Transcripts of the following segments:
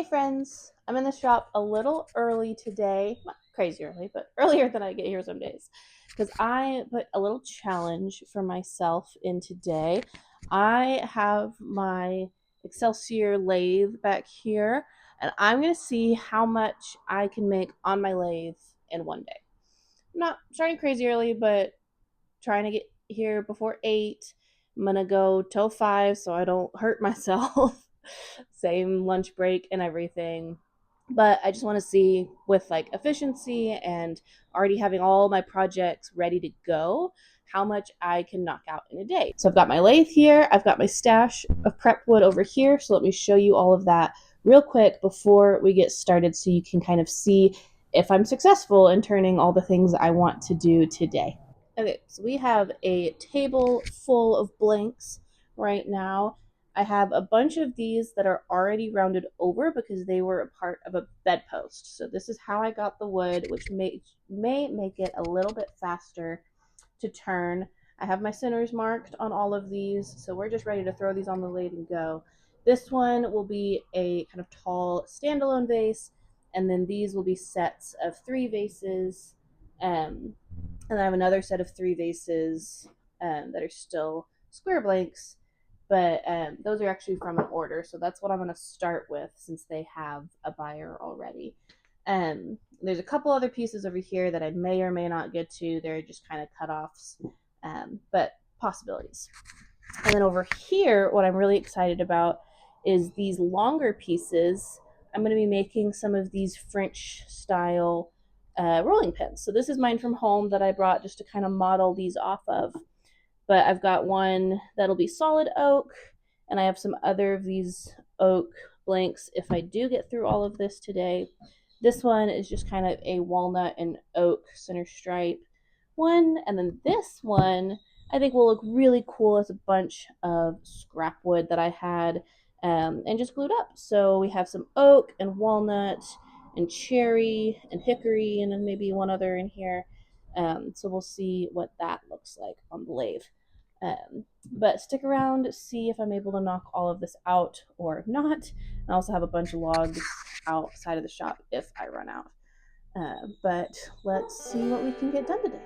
friends, I'm in the shop a little early today. Not crazy early, but earlier than I get here some days. Because I put a little challenge for myself in today. I have my Excelsior lathe back here, and I'm going to see how much I can make on my lathe in one day. I'm not starting crazy early, but trying to get here before 8. I'm going to go till 5 so I don't hurt myself. Same lunch break and everything. But I just want to see with like efficiency and already having all my projects ready to go, how much I can knock out in a day. So I've got my lathe here, I've got my stash of prep wood over here. So let me show you all of that real quick before we get started so you can kind of see if I'm successful in turning all the things I want to do today. Okay, so we have a table full of blanks right now. I have a bunch of these that are already rounded over because they were a part of a bedpost. So this is how I got the wood, which may make it a little bit faster to turn. I have my centers marked on all of these, so we're just ready to throw these on the lathe and go. This one will be a kind of tall standalone vase, and then these will be sets of 3 vases. And I have another set of 3 vases that are still square blanks, but those are actually from an order, so that's what I'm going to start with since they have a buyer already. There's a couple other pieces over here that I may or may not get to. They're just kind of cut-offs, but possibilities. And then over here, what I'm really excited about is these longer pieces. I'm going to be making some of these French style rolling pins. So this is mine from home that I brought just to kind of model these off of. But I've got one that'll be solid oak, and I have some other of these oak blanks if I do get through all of this today. This one is just kind of a walnut and oak center stripe one, and then this one I think will look really cool as a bunch of scrap wood that I had and just glued up. So we have some oak and walnut and cherry and hickory and then maybe one other in here. So we'll see what that looks like on the lathe. But stick around, see if I'm able to knock all of this out or not. I also have a bunch of logs outside of the shop if I run out. But let's see what we can get done today.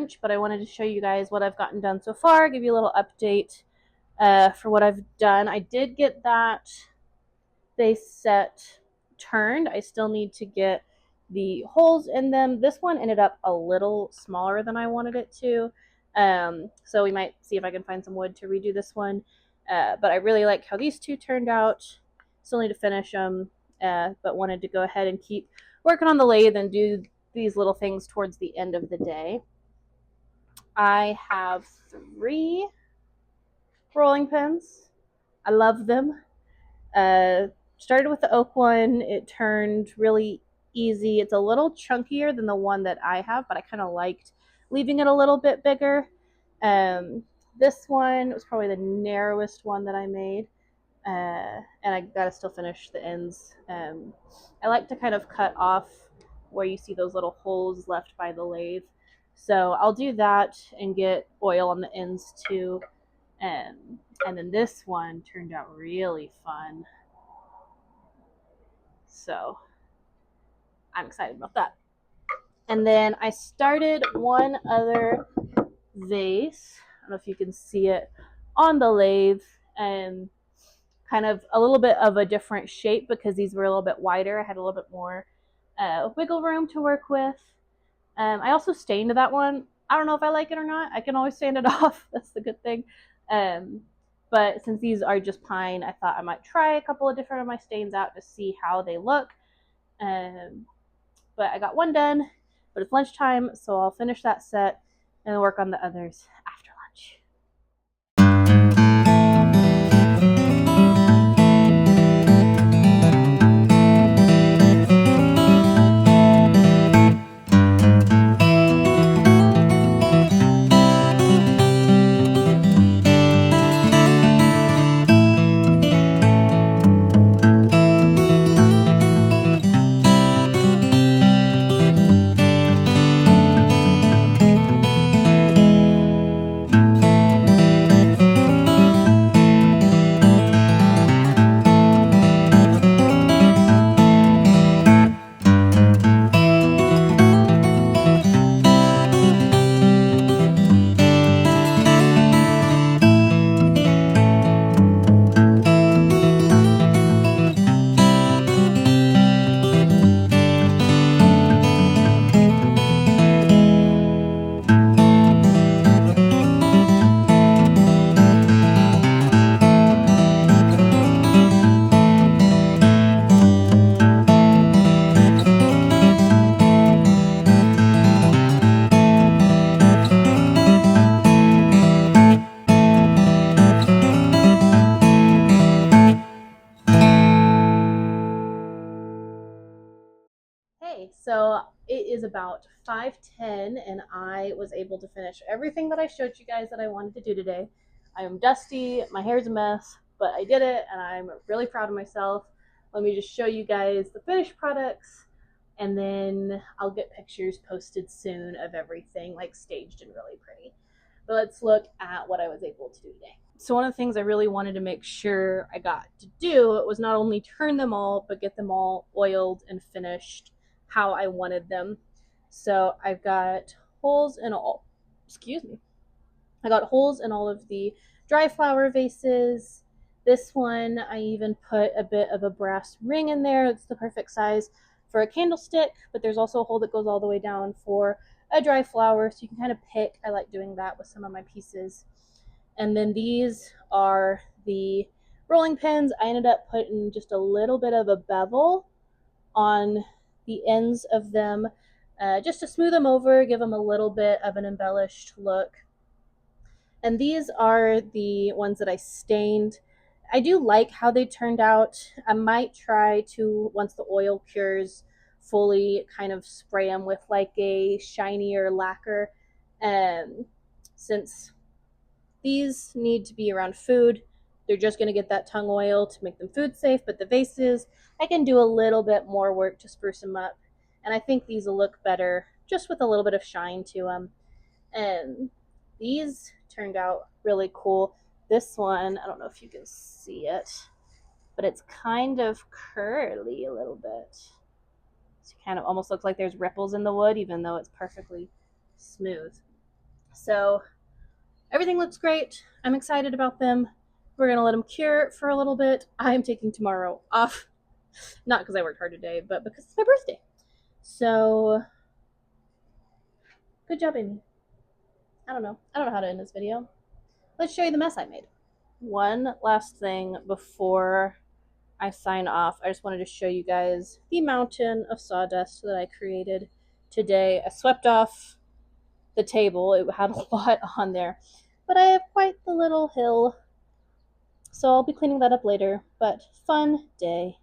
lunch, but I wanted to show you guys what I've gotten done so far, give you a little update for what I've done. I did get that base set turned. I still need to get the holes in them. This one ended up a little smaller than I wanted it to. So we might see if I can find some wood to redo this one. But I really like how these two turned out. Still need to finish them, but wanted to go ahead and keep working on the lathe and do these little things towards the end of the day. I have 3 rolling pins. I love them. Uh, Started with the oak one. It turned really easy. It's a little chunkier than the one that I have, but I kind of liked leaving it a little bit bigger. This one was probably the narrowest one that I made, and I gotta still finish the ends. I like to kind of cut off where you see those little holes left by the lathe. So I'll do that and get oil on the ends too. And then this one turned out really fun. So I'm excited about that. And then I started one other vase. I don't know if you can see it on the lathe, and kind of a little bit of a different shape because these were a little bit wider. I had a little bit more wiggle room to work with. I also stained that one. I don't know if I like it or not. I can always sand it off. That's the good thing. But since these are just pine, I thought I might try a couple of different of my stains out to see how they look. But I got one done, but it's lunchtime, so I'll finish that set and work on the others after lunch. Hey, so it is about 5:10 and I was able to finish everything that I showed you guys that I wanted to do today. I am dusty, my hair's a mess, but I did it and I'm really proud of myself. Let me just show you guys the finished products, and then I'll get pictures posted soon of everything like staged and really pretty. But let's look at what I was able to do today. So one of the things I really wanted to make sure I got to do was not only turn them all, but get them all oiled and finished how I wanted them. So I've got holes in all, excuse me, I got holes in all of the dry flower vases. This one, I even put a bit of a brass ring in there. It's the perfect size for a candlestick, but there's also a hole that goes all the way down for a dry flower, so you can kind of pick. I like doing that with some of my pieces. And then these are the rolling pins. I ended up putting just a little bit of a bevel on the ends of them, just to smooth them over, give them a little bit of an embellished look. And these are the ones that I stained. I do like how they turned out. I might try to, once the oil cures, fully kind of spray them with like a shinier lacquer. Since these need to be around food, they're just going to get that tongue oil to make them food safe, but the vases, I can do a little bit more work to spruce them up. And I think these will look better just with a little bit of shine to them. And these turned out really cool. This one, I don't know if you can see it, but it's kind of curly a little bit. So it kind of almost looks like there's ripples in the wood, even though it's perfectly smooth. So everything looks great. I'm excited about them. We're going to let them cure for a little bit. I'm taking tomorrow off. Not because I worked hard today, but because it's my birthday. So, good job, Amy. I don't know how to end this video. Let's show you the mess I made. One last thing before I sign off. I just wanted to show you guys the mountain of sawdust that I created today. I swept off the table. It had a lot on there, but I have quite the little hill. So I'll be cleaning that up later, but fun day.